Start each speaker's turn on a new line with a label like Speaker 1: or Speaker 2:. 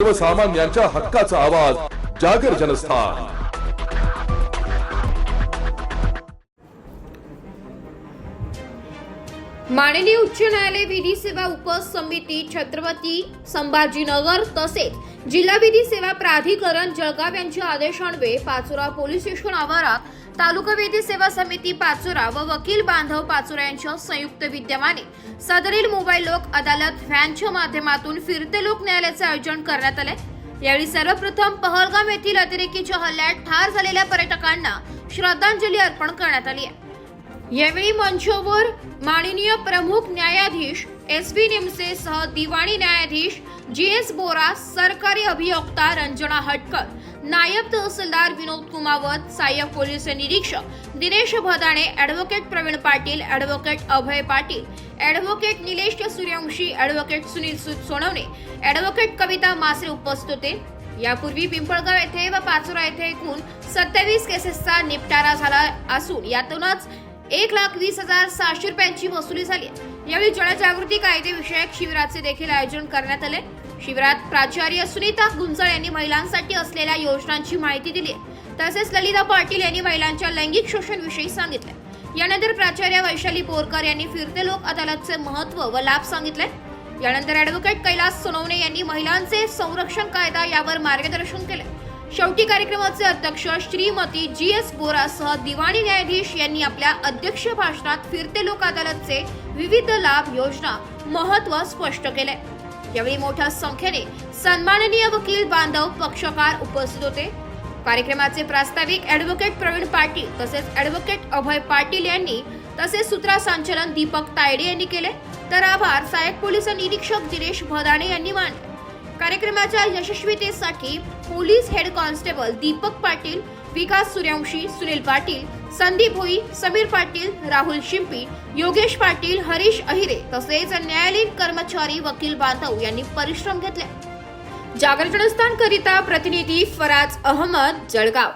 Speaker 1: सर्वसामान्यांच्या हक्काचा आवाज जागर जनस्थान।
Speaker 2: माननीय उच्च न्यायालय विधी सेवा उपसमिती छत्रपती संभाजीनगर तसेच जिल्हा विधी सेवा प्राधिकरण जळगाव यांच्या आदेशान्वये पाचोरा पोलीस स्टेशन आवारात तालुका विधी सेवा समिती पाचोरा व वकील बांधव पाचोरा यांच्या संयुक्त विद्यमाने सदरील मोबाईल लोक अदालत व्हॅनच्या माध्यमातून फिरते लोक न्यायालयाचे आयोजन करण्यात आले। यावेळी सर्वप्रथम पहलगाम येथील अतिरेकीच्या हल्ल्यात ठार झालेल्या पर्यटकांना श्रद्धांजली अर्पण करण्यात आली आहे। यावेळी मंचावर माननीय प्रमुख न्यायाधीश SV निमसे सह दिवाणी न्यायाधीश GS बोरा, सरकारी अभियोक्ता रंजना हटकर, नायब तहसीलदार विनोद कुमावत, सहाय्यक पोलीस निरीक्षक Dinesh Bhadane, advocate Pravin Patil, advocate Abhay Patil, advocate Nilesh Suryavanshi, advocate Sunil Sonawane, advocate Kavita Masare उपस्थित होते। यापूर्वी पिंपळगाव येथे व पाचोरा येथे एकूण 27 केसेसचा निपटारा झाला असून यातूनच 1,20,700 रुपयांची वसुली झाली। यावेळी जनजागृती कायदे विषयक शिबिराचे देखील आयोजन करण्यात आले। शिबिरात प्राचार्य सुनीता गुंजळ यांनी महिलांसाठी असलेल्या योजनांची माहिती दिली, तसेच ललिता पाटील यांनी महिलांच्या लैंगिक शोषणाविषयी सांगितले। यानंतर प्राचार्य वैशाली बोरकर यांनी फिरते लोक अदालतचे महत्त्व व लाभ सांगितले। यानंतर ॲडव्होकेट कैलास सोनवणे यांनी महिलांचे संरक्षण कायदा यावर मार्गदर्शन केले। शेवटी कार्यक्रमाचे अध्यक्ष श्रीमती GS बोरा सह दिवाणी न्यायाधीश यांनी आपल्या अध्यक्ष भाषणात फिरते लोक अदालतचे विविध लाभ, योजना, महत्त्व स्पष्ट केले। यावेळी मोठ्या संख्येने सन्माननीय वकील बांधव, पक्षकार उपस्थित होते। कार्यक्रमाचे प्रास्ताविक ॲडव्होकेट प्रवीण पाटील तसेच ॲडव्होकेट अभय पाटील यांनी तसेच सूत्रसंचालन दीपक तायडे यांनी केले, तर आभार सहाय्यक पोलीस निरीक्षक दिनेश भदाणे यांनी मानले। कार्यक्रमाच्या यशस्वीतेसाठी police head constable Deepak Patil, Vikas Suryavanshi, Sunil Patil, Sandeep Bhoi, Sameer Patil, Rahul Shimpi, Yogesh Patil, Harish Ahire तसेच न्यायालयीन कर्मचारी, वकील बांधव यांनी परिश्रम घेतले। जागर जनस्थान करिता प्रतिनिधी फराज अहमद, जळगाव।